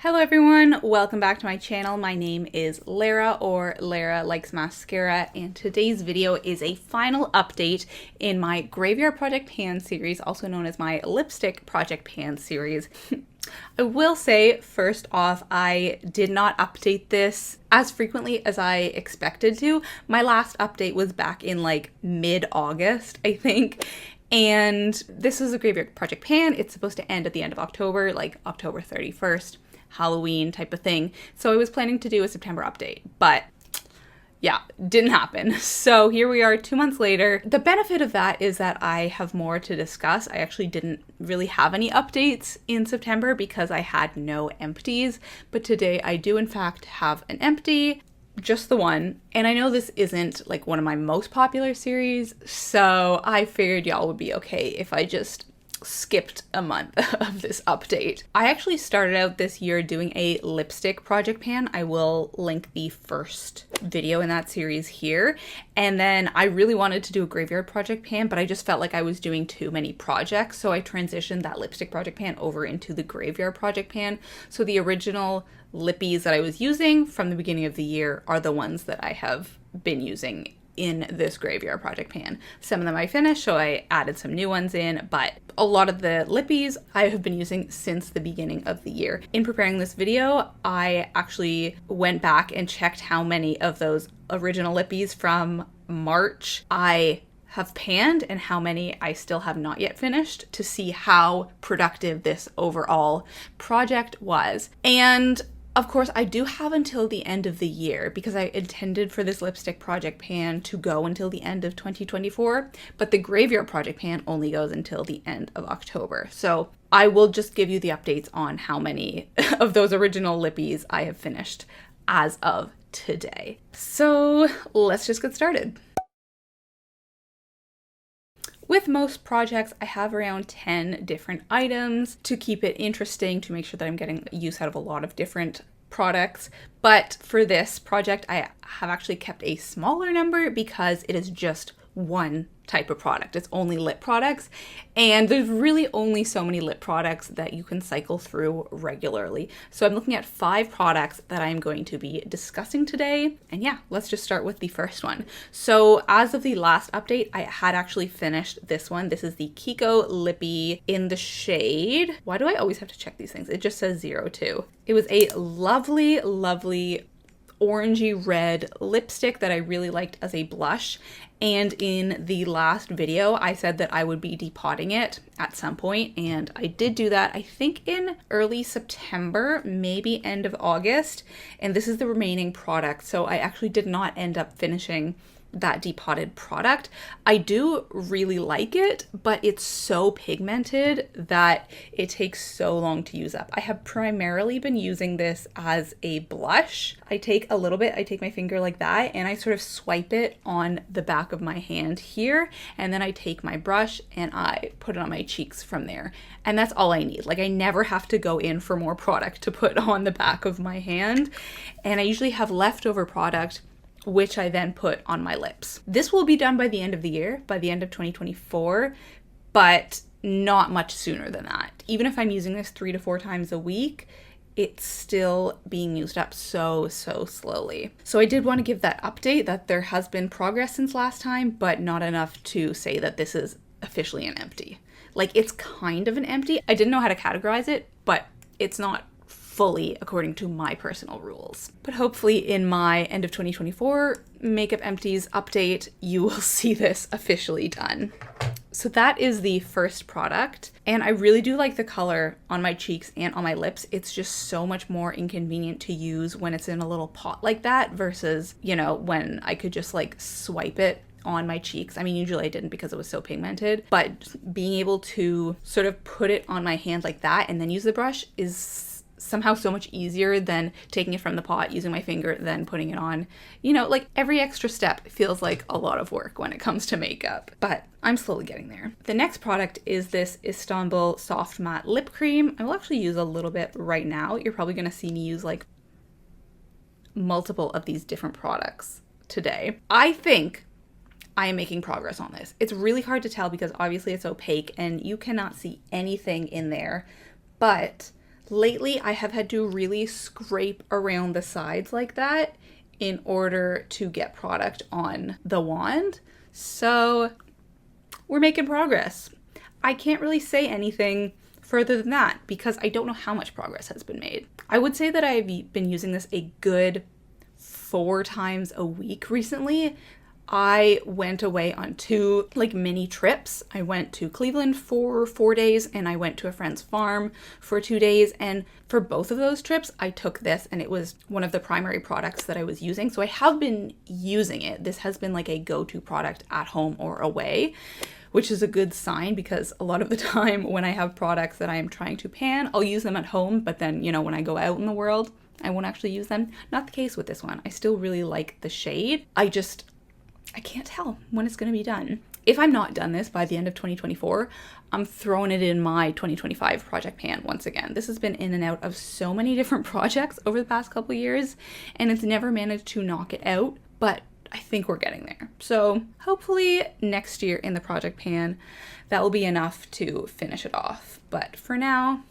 Hello everyone, welcome back to my channel. My name is Lara, or Lara Likes Mascara, and today's video is a final update in my Graveyard Project Pan series, also known as my Lipstick Project Pan series. I will say, first off, I did not update this as frequently as I expected to. My last update was back in like mid-August, I think. And this is a Graveyard Project Pan. It's supposed to end at the end of October, like October 31st. Halloween type of thing. So I was planning to do a September update, but yeah, didn't happen. So here we are 2 months later. The benefit of that is that I have more to discuss. I actually didn't really have any updates in September because I had no empties, but today I do in fact have an empty, just the one. And I know this isn't like one of my most popular series, so I figured y'all would be okay if I just skipped a month of this update. I actually started out this year doing a lipstick project pan. I will link the first video in that series here. And then I really wanted to do a graveyard project pan, but I just felt like I was doing too many projects. So I transitioned that lipstick project pan over into the graveyard project pan. So the original Lippies that I was using from the beginning of the year are the ones that I have been using in this graveyard project pan. Some of them I finished, so I added some new ones in, but a lot of the Lippies I have been using since the beginning of the year. In preparing this video, I actually went back and checked how many of those original Lippies from March I have panned and how many I still have not yet finished to see how productive this overall project was. And of course, I do have until the end of the year because I intended for this lipstick project pan to go until the end of 2024, but the graveyard project pan only goes until the end of October. So I will just give you the updates on how many of those original Lippies I have finished as of today. So let's just get started. With most projects, I have around 10 different items to keep it interesting, to make sure that I'm getting use out of a lot of different products. But for this project, I have actually kept a smaller number because it is just one type of product. It's only lip products, and there's really only so many lip products that you can cycle through regularly. So I'm looking at 5 products that I'm going to be discussing today. And yeah, let's just start with the first one. So as of the last update, I had actually finished this one. This is the Kiko Lippy in the shade. Why do I always have to check these things? It just says 02. It was a lovely, lovely orangey red lipstick that I really liked as a blush. And in the last video, I said that I would be depotting it at some point, and I did do that, I think in early September, maybe end of August, and this is the remaining product. So I actually did not end up finishing that depotted product. I do really like it, but it's so pigmented that it takes so long to use up. I have primarily been using this as a blush. I take a little bit, I take my finger like that, and I sort of swipe it on the back of my hand here, and then I take my brush and I put it on my cheeks from there. And that's all I need. Like, I never have to go in for more product to put on the back of my hand. And I usually have leftover product which I then put on my lips. This will be done by the end of the year, by the end of 2024, but not much sooner than that. Even if I'm using this 3 to 4 times a week, it's still being used up so slowly. So I did want to give that update that there has been progress since last time, but not enough to say that this is officially an empty. Like, it's kind of an empty. I didn't know how to categorize it, but it's not fully according to my personal rules. But hopefully in my end of 2024 makeup empties update, you will see this officially done. So that is the first product, and I really do like the color on my cheeks and on my lips. It's just so much more inconvenient to use when it's in a little pot like that versus, you know, when I could just like swipe it on my cheeks. I mean, usually I didn't because it was so pigmented, but being able to sort of put it on my hand like that and then use the brush is somehow so much easier than taking it from the pot, using my finger, then putting it on. You know, like every extra step feels like a lot of work when it comes to makeup, but I'm slowly getting there. The next product is this Istanbul Soft Matte Lip Cream. I will actually use a little bit right now. You're probably gonna see me use like multiple of these different products today. I think I am making progress on this. It's really hard to tell because obviously it's opaque and you cannot see anything in there, but Lately, I have had to really scrape around the sides like that in order to get product on the wand. So we're making progress. I can't really say anything further than that because I don't know how much progress has been made. I would say that I've been using this a good 4 times a week recently. I went away on 2 mini trips. I went to Cleveland for 4 days and I went to a friend's farm for 2 days. And for both of those trips, I took this and it was one of the primary products that I was using. So I have been using it. This has been like a go-to product at home or away, which is a good sign because a lot of the time when I have products that I am trying to pan, I'll use them at home. But then, when I go out in the world, I won't actually use them. Not the case with this one. I still really like the shade. I can't tell when it's going to be done. If I'm not done this by the end of 2024, I'm throwing it in my 2025 project pan once again. This has been in and out of so many different projects over the past couple years, and it's never managed to knock it out, but I think we're getting there. So hopefully next year in the project pan, that will be enough to finish it off. But for now,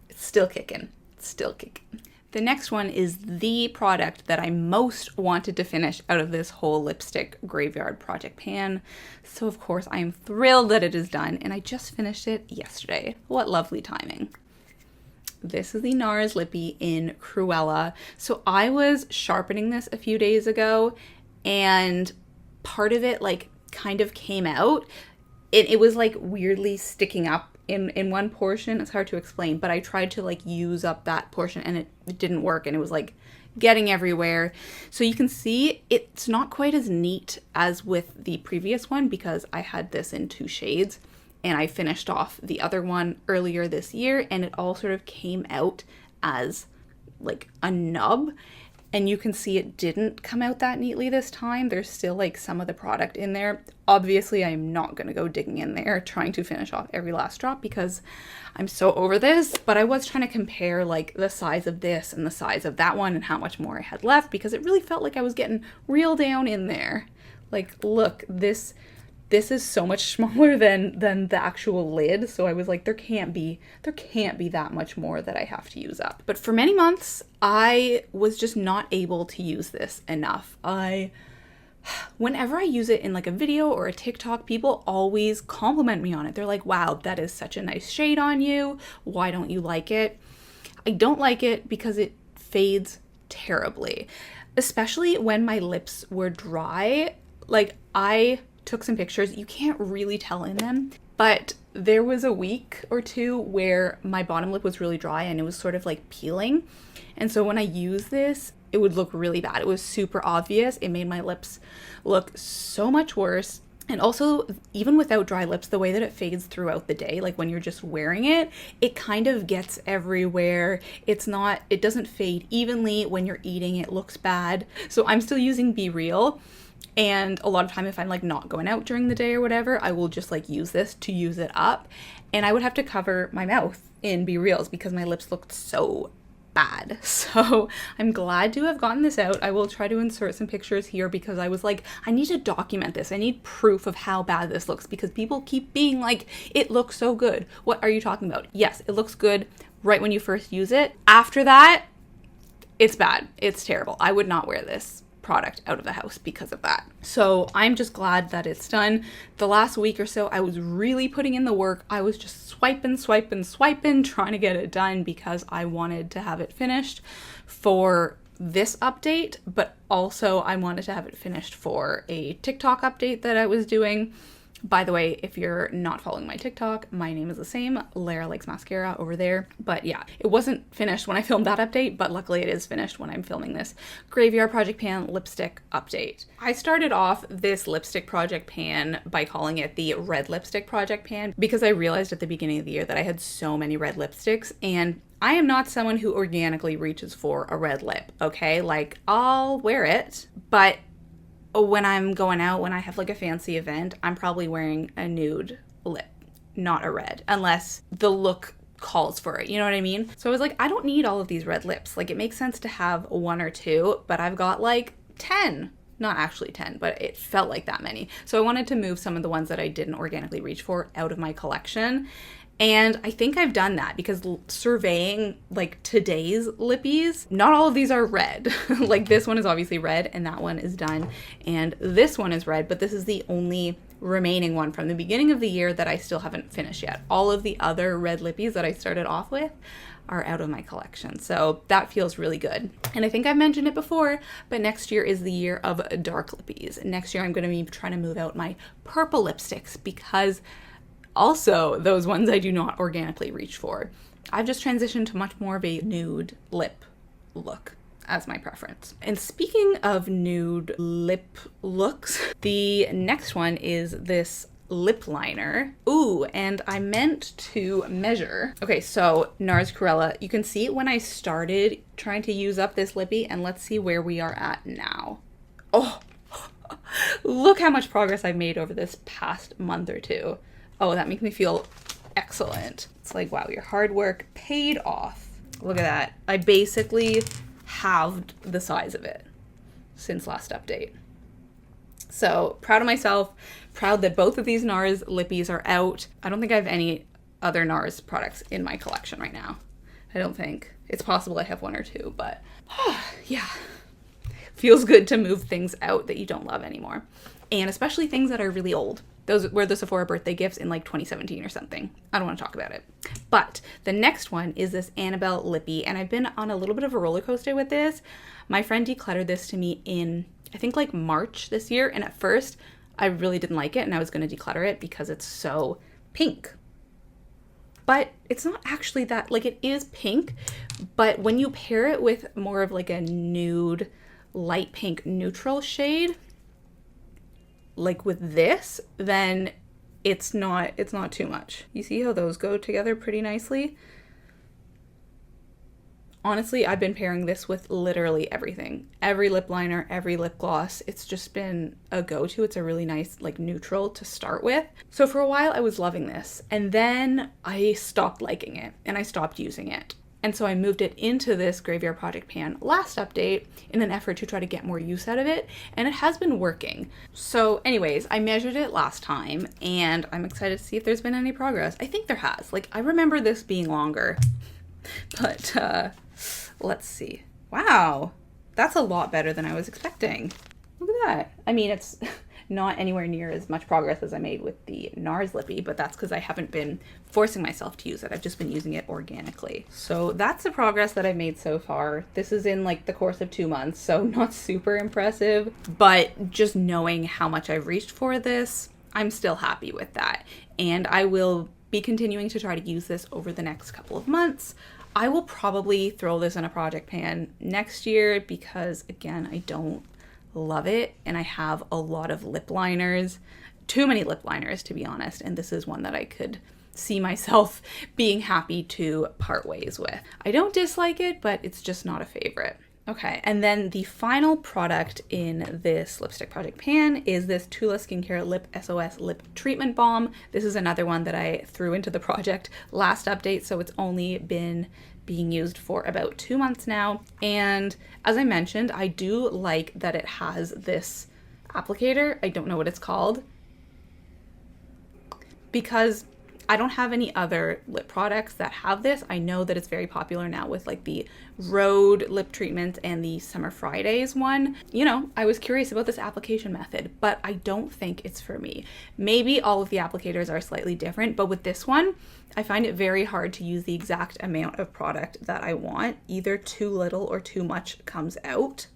it's still kicking. It's still kicking. The next one is the product that I most wanted to finish out of this whole lipstick graveyard project pan. So of course I am thrilled that it is done and I just finished it yesterday. What lovely timing. This is the NARS Lippie in Cruella. So I was sharpening this a few days ago and part of it kind of came out. It was weirdly sticking up in one portion. It's hard to explain, but I tried to use up that portion and it didn't work and it was getting everywhere. So you can see it's not quite as neat as with the previous one because I had this in 2 shades and I finished off the other one earlier this year and it all sort of came out as a nub. And you can see it didn't come out that neatly this time. There's still some of the product in there. Obviously, I'm not going to go digging in there trying to finish off every last drop because I'm so over this. But I was trying to compare the size of this and the size of that one and how much more I had left because it really felt like I was getting real down in there. Look, this is so much smaller than the actual lid. So I was there can't be that much more that I have to use up. But for many months, I was just not able to use this enough. Whenever I use it in a video or a TikTok, people always compliment me on it. They're like, wow, that is such a nice shade on you. Why don't you like it? I don't like it because it fades terribly, especially when my lips were dry. I took some pictures. You can't really tell in them, but there was a week or 2 where my bottom lip was really dry and it was sort of peeling. And so when I used this, it would look really bad. It was super obvious. It made my lips look so much worse. And also, even without dry lips, the way that it fades throughout the day, when you're just wearing it, it kind of gets everywhere. It doesn't fade evenly. When you're eating, it looks bad. So I'm still using Be Real. And a lot of time if I'm not going out during the day or whatever, I will just use this to use it up. And I would have to cover my mouth in Be Reals because my lips looked so bad. So I'm glad to have gotten this out. I will try to insert some pictures here because I was I need to document this. I need proof of how bad this looks because people keep being it looks so good. What are you talking about? Yes, it looks good right when you first use it. After that, it's bad. It's terrible. I would not wear this product out of the house because of that. So I'm just glad that it's done. The last week or so, I was really putting in the work. I was just swiping, trying to get it done because I wanted to have it finished for this update, but also I wanted to have it finished for a TikTok update that I was doing. By the way, if you're not following my TikTok, my name is the same, Lara Likes Mascara over there. But yeah, it wasn't finished when I filmed that update, but luckily it is finished when I'm filming this Graveyard Project Pan lipstick update. I started off this lipstick project pan by calling it the Red Lipstick Project Pan because I realized at the beginning of the year that I had so many red lipsticks and I am not someone who organically reaches for a red lip, okay? I'll wear it, but when I'm going out, when I have a fancy event, I'm probably wearing a nude lip, not a red, unless the look calls for it. You know what I mean? So I was I don't need all of these red lips. It makes sense to have 1 or 2, but I've got 10. Not actually 10, but it felt like that many. So I wanted to move some of the ones that I didn't organically reach for out of my collection. And I think I've done that because surveying like today's Lippies, not all of these are red. Like this one is obviously red and that one is done. And this one is red, but this is the only remaining one from the beginning of the year that I still haven't finished yet. All of the other red Lippies that I started off with are out of my collection. So that feels really good. And I think I've mentioned it before, but next year is the year of dark Lippies. Next year I'm going to be trying to move out my purple lipsticks because also those ones I do not organically reach for. I've just transitioned to much more of a nude lip look as my preference. And speaking of nude lip looks, the next one is this lip liner. Ooh, and I meant to measure. Okay, so NARS Corella, you can see when I started trying to use up this lippy, and let's see where we are at now. Oh, look how much progress I've made over this past month or two. Oh, that makes me feel excellent. It's like, wow, your hard work paid off. Look at that. I basically halved the size of it since last update. So proud of myself, proud that both of these NARS Lippies are out. I don't think I have any other NARS products in my collection right now. I don't think. It's possible I have one or two, but yeah. Feels good to move things out that you don't love anymore. And especially things that are really old. Those were the Sephora birthday gifts in like 2017 or something. I don't want to talk about it. But the next one is this Annabelle Lippy, and I've been on a little bit of a roller coaster with this. My friend decluttered this to me in, I think like March this year, and at first I really didn't like it and I was going to declutter it because it's so pink. But it's not actually that, like it is pink, but when you pair it with more of like a nude, light pink neutral shade, like with this, then it's not too much. You see how those go together pretty nicely? Honestly, I've been pairing this with literally everything. Every lip liner, every lip gloss. It's just been a go-to. It's a really nice like neutral to start with. So for a while I was loving this, and then I stopped liking it and I stopped using it. And so I moved it into this Graveyard Project pan last update in an effort to try to get more use out of it, and it has been working. So anyways, I measured it last time and I'm excited to see if there's been any progress. I think there has. Like I remember this being longer, but let's see. Wow, that's a lot better than I was expecting. Look at that. I mean, it's not anywhere near as much progress as I made with the NARS Lippy, but that's because I haven't been forcing myself to use it. I've just been using it organically. So that's the progress that I've made so far. This is in like the course of 2 months, so not super impressive, but just knowing how much I've reached for this, I'm still happy with that. And I will be continuing to try to use this over the next couple of months. I will probably throw this in a project pan next year because again, I don't love it, and I have a lot of lip liners, too many lip liners to be honest, and this is one that I could see myself being happy to part ways with. I don't dislike it, but it's just not a favorite. Okay, and then the final product in this lipstick project pan is this Tula Skincare Lip SOS Lip Treatment Balm. This is another one that I threw into the project last update, so it's only been being used for about 2 months now. And as I mentioned, I do like that it has this applicator. I don't know what it's called because I don't have any other lip products that have this. I know that it's very popular now with like the Rhode lip treatment and the Summer Fridays one. You know, I was curious about this application method, but I don't think it's for me. Maybe all of the applicators are slightly different, but with this one, I find it very hard to use the exact amount of product that I want. Either too little or too much comes out.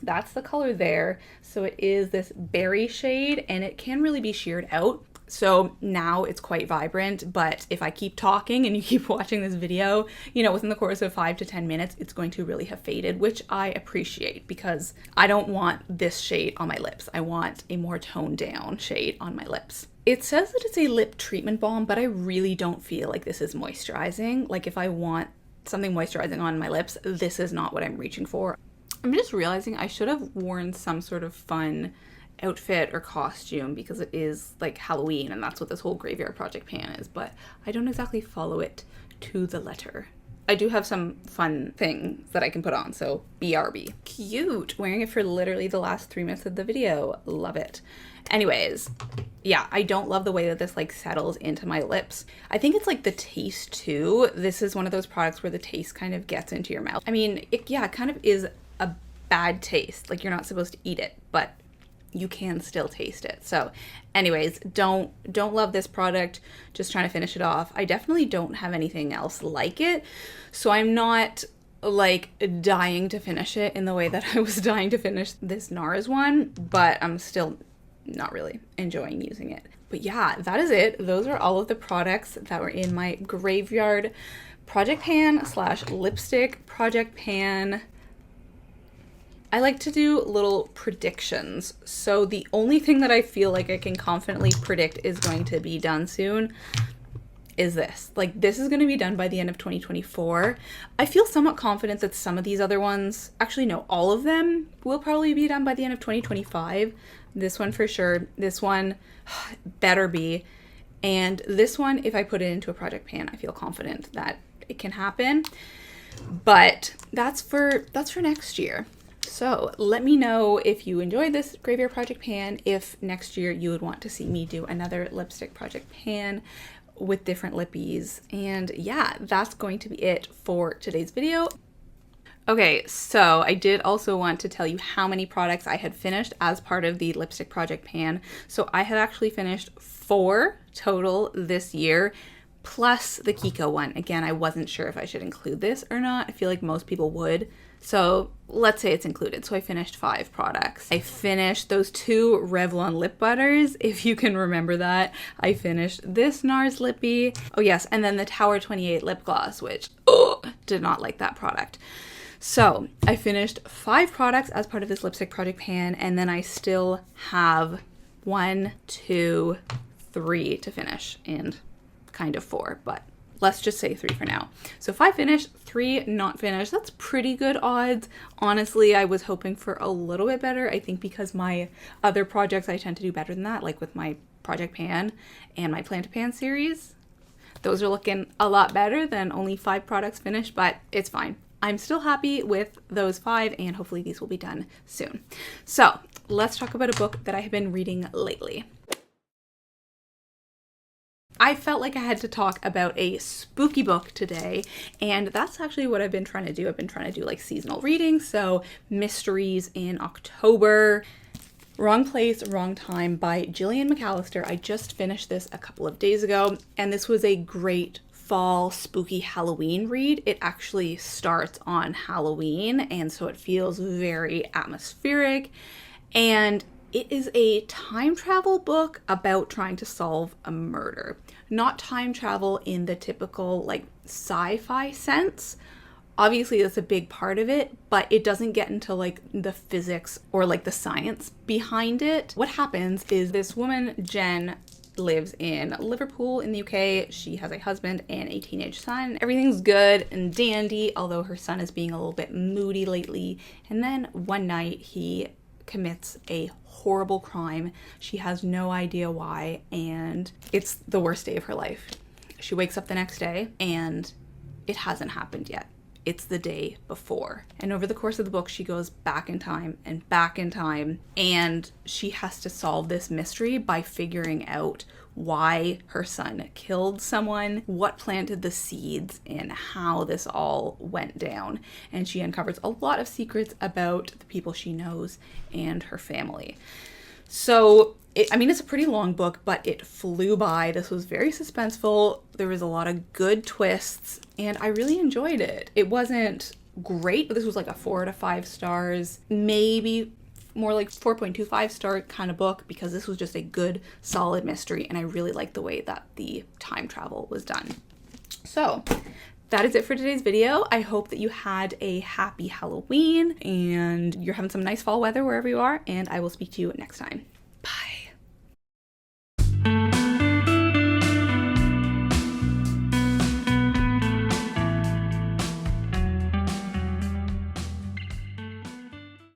That's the color there. So it is this berry shade and it can really be sheared out. So now it's quite vibrant, but if I keep talking and you keep watching this video, you know, within the course of 5 to 10 minutes, it's going to really have faded, which I appreciate because I don't want this shade on my lips. I want a more toned down shade on my lips. It says that it's a lip treatment balm, but I really don't feel like this is moisturizing. Like if I want something moisturizing on my lips, this is not what I'm reaching for. I'm just realizing I should have worn some sort of fun outfit or costume because it is like Halloween and that's what this whole Graveyard Project pan is, but I don't exactly follow it to the letter. I do have some fun things that I can put on, so BRB. Cute! Wearing it for literally the last 3 minutes of the video. Love it. Anyways, yeah, I don't love the way that this like settles into my lips. I think it's like the taste too. This is one of those products where the taste kind of gets into your mouth. I mean, it kind of is a bad taste. Like, you're not supposed to eat it, but you can still taste it. So anyways, don't love this product. Just trying to finish it off. I definitely don't have anything else like it. So I'm not like dying to finish it in the way that I was dying to finish this NARS one, but I'm still not really enjoying using it. But yeah, that is it. Those are all of the products that were in my graveyard project pan / lipstick project pan. I like to do little predictions. So the only thing that I feel like I can confidently predict is going to be done soon is this. Like, this is going to be done by the end of 2024. I feel somewhat confident that some of these other ones, actually no, all of them will probably be done by the end of 2025. This one for sure. This one better be. And this one, if I put it into a project pan, I feel confident that it can happen. But that's for next year. So let me know if you enjoyed this graveyard project pan, if next year you would want to see me do another lipstick project pan with different lippies. And yeah, that's going to be it for today's video. Okay, so I did also want to tell you how many products I had finished as part of the lipstick project pan. So I have actually finished 4 total this year, plus the Kiko one. Again, I wasn't sure if I should include this or not. I feel like most people would. So let's say it's included. So I finished 5 products. I finished those 2 Revlon lip butters, if you can remember that. I finished this NARS lippy. Oh yes, and then the Tower 28 lip gloss, which did not like that product. So I finished 5 products as part of this lipstick project pan, and then I still have 1, 2, 3 to finish, and kind of 4, but let's just say 3 for now. So 5 finished, 3 not finished. That's pretty good odds. Honestly, I was hoping for a little bit better. I think because my other projects, I tend to do better than that, like with my project pan and my plan to pan series. Those are looking a lot better than only 5 products finished, but it's fine. I'm still happy with those 5, and hopefully these will be done soon. So let's talk about a book that I have been reading lately. I felt like I had to talk about a spooky book today, and that's actually what I've been trying to do. I've been trying to do like seasonal reading, so mysteries in October. Wrong Place, Wrong Time by Gillian McAllister. I just finished this a couple of days ago, and this was a great fall spooky Halloween read. It actually starts on Halloween, and so it feels very atmospheric, and it is a time travel book about trying to solve a murder. Not time travel in the typical like sci-fi sense. Obviously that's a big part of it, but it doesn't get into like the physics or like the science behind it. What happens is this woman, Jen, lives in Liverpool in the UK. She has a husband and a teenage son. Everything's good and dandy, although her son is being a little bit moody lately. And then one night he commits a horrible crime. She has no idea why, and it's the worst day of her life. She wakes up the next day and it hasn't happened yet. It's the day before. And over the course of the book, she goes back in time, and she has to solve this mystery by figuring out why her son killed someone, what planted the seeds, and how this all went down. And she uncovers a lot of secrets about the people she knows and her family. So, it's a pretty long book, but it flew by. This was very suspenseful. There was a lot of good twists, and I really enjoyed it. It wasn't great, but this was like a 4 to 5 stars, maybe more like 4.25 star kind of book, because this was just a good, solid mystery, and I really liked the way that the time travel was done. So that is it for today's video. I hope that you had a happy Halloween and you're having some nice fall weather wherever you are, and I will speak to you next time. Bye.